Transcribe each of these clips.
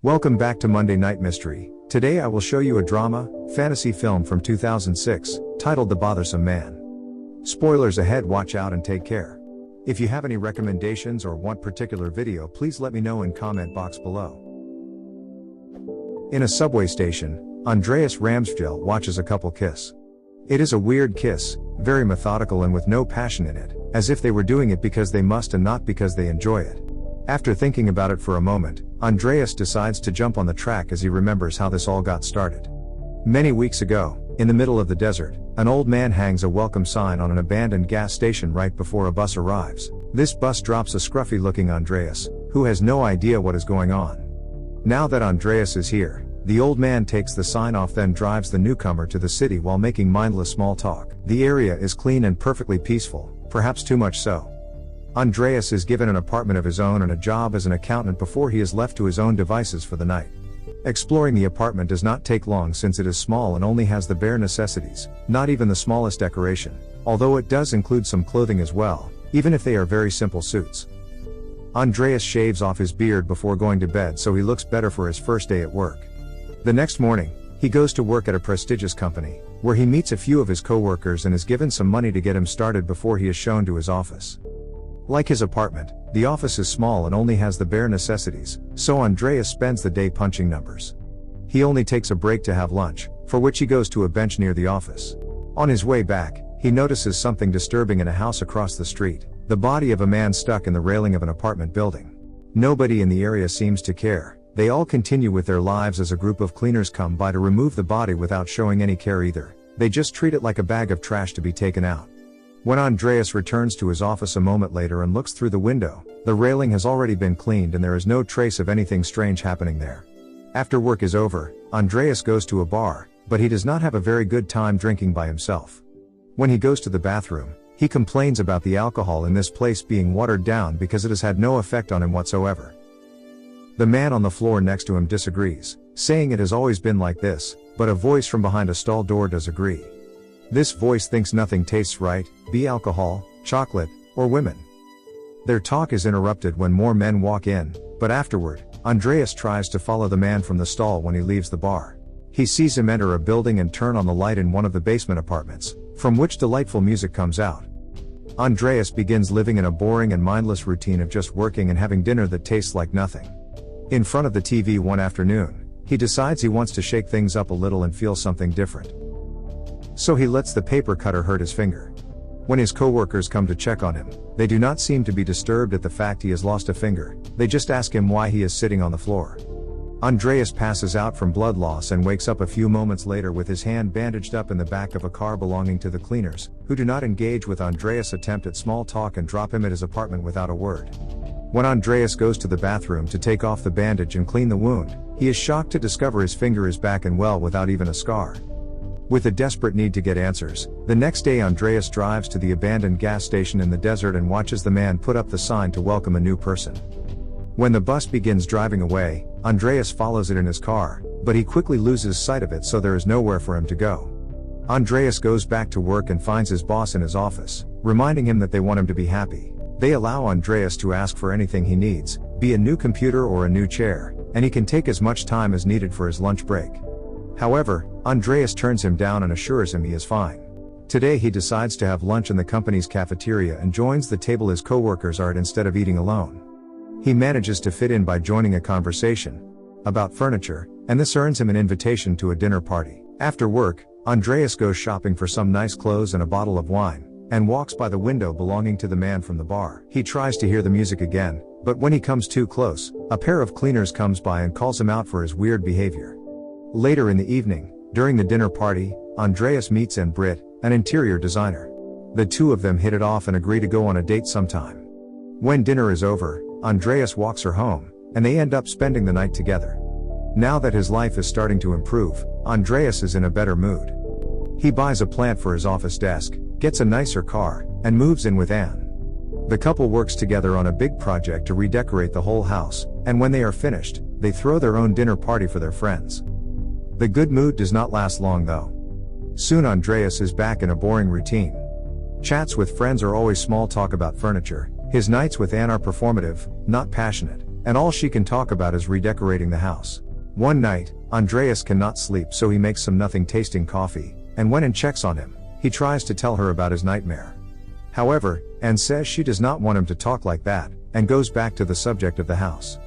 Welcome back to Monday Night Mystery. Today I will show you a drama, fantasy film from 2006, titled The Bothersome Man. Spoilers ahead, watch out and take care. If you have any recommendations or want particular video, please let me know in comment box below. In a subway station, Andreas Ramsfjell watches a couple kiss. It is a weird kiss, very methodical and with no passion in it, as if they were doing it because they must and not because they enjoy it. After thinking about it for a moment, Andreas decides to jump on the track as he remembers how this all got started. Many weeks ago, in the middle of the desert, an old man hangs a welcome sign on an abandoned gas station right before a bus arrives. This bus drops a scruffy-looking Andreas, who has no idea what is going on. Now that Andreas is here, the old man takes the sign off, then drives the newcomer to the city while making mindless small talk. The area is clean and perfectly peaceful, perhaps too much so. Andreas is given an apartment of his own and a job as an accountant before he is left to his own devices for the night. Exploring the apartment does not take long since it is small and only has the bare necessities, not even the smallest decoration, although it does include some clothing as well, even if they are very simple suits. Andreas shaves off his beard before going to bed so he looks better for his first day at work. The next morning, he goes to work at a prestigious company, where he meets a few of his co-workers and is given some money to get him started before he is shown to his office. Like his apartment, the office is small and only has the bare necessities, so Andreas spends the day punching numbers. He only takes a break to have lunch, for which he goes to a bench near the office. On his way back, he notices something disturbing in a house across the street, the body of a man stuck in the railing of an apartment building. Nobody in the area seems to care. They all continue with their lives as a group of cleaners come by to remove the body without showing any care either. They just treat it like a bag of trash to be taken out. When Andreas returns to his office a moment later and looks through the window, the railing has already been cleaned and there is no trace of anything strange happening there. After work is over, Andreas goes to a bar, but he does not have a very good time drinking by himself. When he goes to the bathroom, he complains about the alcohol in this place being watered down because it has had no effect on him whatsoever. The man on the floor next to him disagrees, saying it has always been like this, but a voice from behind a stall door does agree. This voice thinks nothing tastes right, be alcohol, chocolate, or women. Their talk is interrupted when more men walk in, but afterward, Andreas tries to follow the man from the stall when he leaves the bar. He sees him enter a building and turn on the light in one of the basement apartments, from which delightful music comes out. Andreas begins living in a boring and mindless routine of just working and having dinner that tastes like nothing. In front of the TV one afternoon, he decides he wants to shake things up a little and feel something different. So he lets the paper cutter hurt his finger. When his co-workers come to check on him, they do not seem to be disturbed at the fact he has lost a finger. They just ask him why he is sitting on the floor. Andreas passes out from blood loss and wakes up a few moments later with his hand bandaged up in the back of a car belonging to the cleaners, who do not engage with Andreas' attempt at small talk and drop him at his apartment without a word. When Andreas goes to the bathroom to take off the bandage and clean the wound, he is shocked to discover his finger is back and well without even a scar. With a desperate need to get answers, the next day Andreas drives to the abandoned gas station in the desert and watches the man put up the sign to welcome a new person. When the bus begins driving away, Andreas follows it in his car, but he quickly loses sight of it so there is nowhere for him to go. Andreas goes back to work and finds his boss in his office, reminding him that they want him to be happy. They allow Andreas to ask for anything he needs, be a new computer or a new chair, and he can take as much time as needed for his lunch break. However, Andreas turns him down and assures him he is fine. Today he decides to have lunch in the company's cafeteria and joins the table his co-workers are at instead of eating alone. He manages to fit in by joining a conversation about furniture, and this earns him an invitation to a dinner party. After work, Andreas goes shopping for some nice clothes and a bottle of wine, and walks by the window belonging to the man from the bar. He tries to hear the music again, but when he comes too close, a pair of cleaners comes by and calls him out for his weird behavior. Later in the evening, during the dinner party, Andreas meets Anne Britt, an interior designer. The two of them hit it off and agree to go on a date sometime. When dinner is over, Andreas walks her home, and they end up spending the night together. Now that his life is starting to improve, Andreas is in a better mood. He buys a plant for his office desk, gets a nicer car, and moves in with Anne. The couple works together on a big project to redecorate the whole house, and when they are finished, they throw their own dinner party for their friends. The good mood does not last long though. Soon Andreas is back in a boring routine. Chats with friends are always small talk about furniture. His nights with Anne are performative, not passionate. and all she can talk about is redecorating the house. One night, Andreas cannot sleep, so he makes some nothing-tasting coffee, and when Anne checks on him, he tries to tell her about his nightmare. However, Anne says she does not want him to talk like that, and goes back to the subject of the house.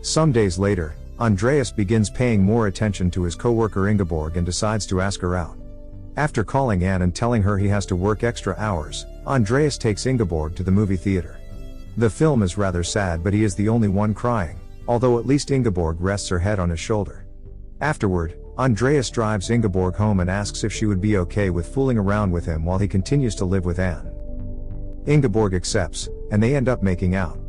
Some days later, Andreas begins paying more attention to his co-worker Ingeborg and decides to ask her out. After calling Anne and telling her he has to work extra hours, Andreas takes Ingeborg to the movie theater. The film is rather sad, but he is the only one crying, although at least Ingeborg rests her head on his shoulder. Afterward, Andreas drives Ingeborg home and asks if she would be okay with fooling around with him while he continues to live with Anne. Ingeborg accepts, and they end up making out.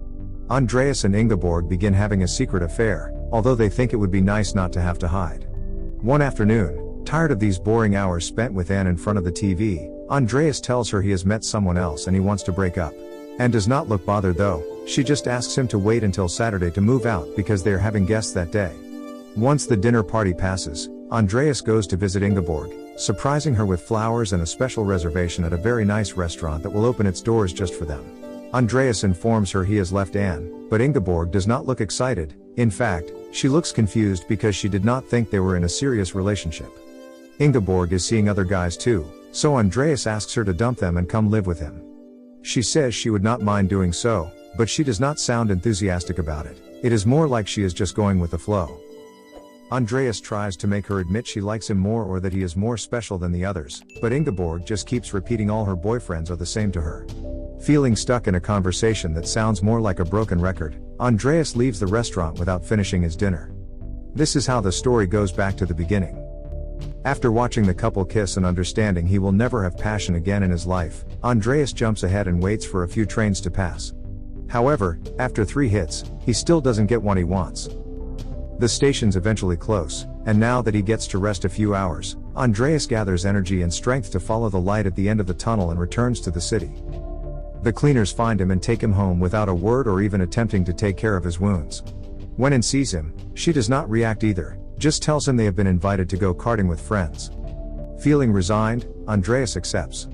Andreas and Ingeborg begin having a secret affair, although they think it would be nice not to have to hide. One afternoon, tired of these boring hours spent with Anne in front of the TV, Andreas tells her he has met someone else and he wants to break up. Anne does not look bothered though, she just asks him to wait until Saturday to move out because they are having guests that day. Once the dinner party passes, Andreas goes to visit Ingeborg, surprising her with flowers and a special reservation at a very nice restaurant that will open its doors just for them. Andreas informs her he has left Anne, but Ingeborg does not look excited. In fact, she looks confused because she did not think they were in a serious relationship. Ingeborg is seeing other guys too, so Andreas asks her to dump them and come live with him. She says she would not mind doing so, but she does not sound enthusiastic about it. It is more like she is just going with the flow. Andreas tries to make her admit she likes him more or that he is more special than the others, but Ingeborg just keeps repeating all her boyfriends are the same to her. Feeling stuck in a conversation that sounds more like a broken record, Andreas leaves the restaurant without finishing his dinner. This is how the story goes back to the beginning. After watching the couple kiss and understanding he will never have passion again in his life, Andreas jumps ahead and waits for a few trains to pass. However, after 3 hits, he still doesn't get what he wants. The station's eventually close, and now that he gets to rest a few hours, Andreas gathers energy and strength to follow the light at the end of the tunnel and returns to the city. The cleaners find him and take him home without a word or even attempting to take care of his wounds. When Anne sees him, she does not react either, just tells him they have been invited to go karting with friends. Feeling resigned, Andreas accepts.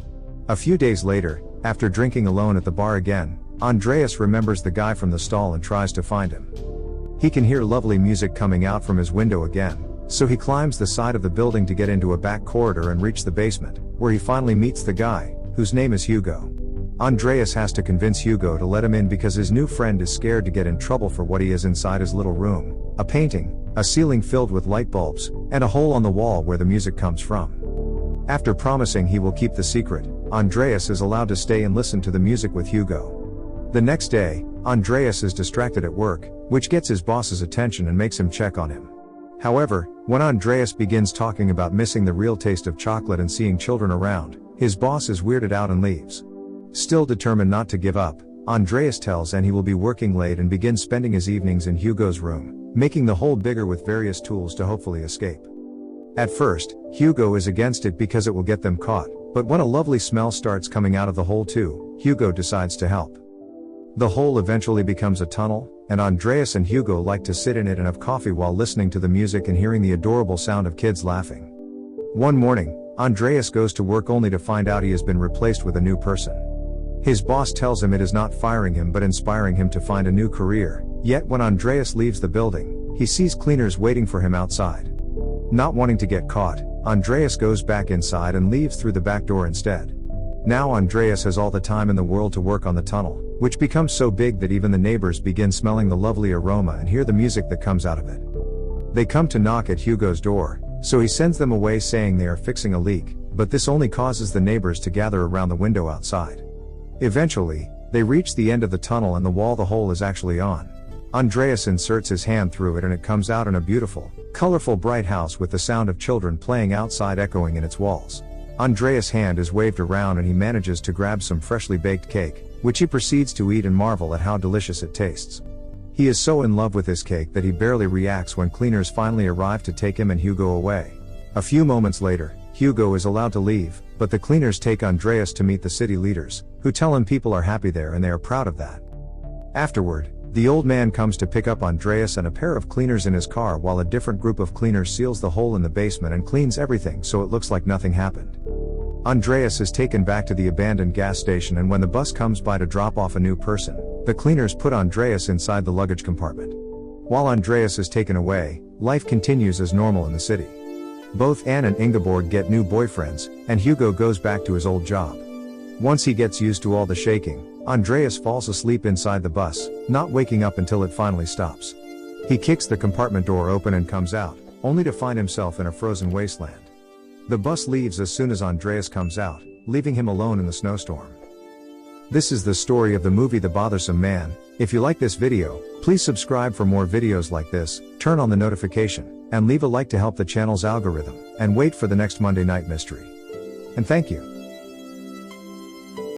A few days later, after drinking alone at the bar again, Andreas remembers the guy from the stall and tries to find him. He can hear lovely music coming out from his window again, so he climbs the side of the building to get into a back corridor and reach the basement, where he finally meets the guy, whose name is Hugo. Andreas has to convince Hugo to let him in because his new friend is scared to get in trouble for what he is inside his little room: a painting, a ceiling filled with light bulbs, and a hole on the wall where the music comes from. After promising he will keep the secret, Andreas is allowed to stay and listen to the music with Hugo. The next day, Andreas is distracted at work, which gets his boss's attention and makes him check on him. However, when Andreas begins talking about missing the real taste of chocolate and seeing children around, his boss is weirded out and leaves. Still determined not to give up, Andreas tells Anne he will be working late and begins spending his evenings in Hugo's room, making the hole bigger with various tools to hopefully escape. At first, Hugo is against it because it will get them caught, but when a lovely smell starts coming out of the hole too, Hugo decides to help. The hole eventually becomes a tunnel, and Andreas and Hugo like to sit in it and have coffee while listening to the music and hearing the adorable sound of kids laughing. One morning, Andreas goes to work only to find out he has been replaced with a new person. His boss tells him it is not firing him but inspiring him to find a new career, yet when Andreas leaves the building, he sees cleaners waiting for him outside. Not wanting to get caught, Andreas goes back inside and leaves through the back door instead. Now Andreas has all the time in the world to work on the tunnel, which becomes so big that even the neighbors begin smelling the lovely aroma and hear the music that comes out of it. They come to knock at Hugo's door, so he sends them away saying they are fixing a leak, but this only causes the neighbors to gather around the window outside. Eventually, they reach the end of the tunnel and the wall the hole is actually on. Andreas inserts his hand through it and it comes out in a beautiful, colorful bright house with the sound of children playing outside echoing in its walls. Andreas' hand is waved around and he manages to grab some freshly baked cake, which he proceeds to eat and marvel at how delicious it tastes. He is so in love with his cake that he barely reacts when cleaners finally arrive to take him and Hugo away. A few moments later, Hugo is allowed to leave, but the cleaners take Andreas to meet the city leaders, who tell him people are happy there and they are proud of that. Afterward, the old man comes to pick up Andreas and a pair of cleaners in his car while a different group of cleaners seals the hole in the basement and cleans everything so it looks like nothing happened. Andreas is taken back to the abandoned gas station and when the bus comes by to drop off a new person, The cleaners put Andreas inside the luggage compartment. While Andreas is taken away, life continues as normal in the city. Both Anne and Ingeborg get new boyfriends, and Hugo goes back to his old job. Once he gets used to all the shaking, Andreas falls asleep inside the bus, not waking up until it finally stops. He kicks the compartment door open and comes out, only to find himself in a frozen wasteland. The bus leaves as soon as Andreas comes out, leaving him alone in the snowstorm. This is the story of the movie The Bothersome Man. If you like this video, please subscribe for more videos like this, turn on the notification, and leave a like to help the channel's algorithm, and wait for the next Monday Night Mystery. And thank you.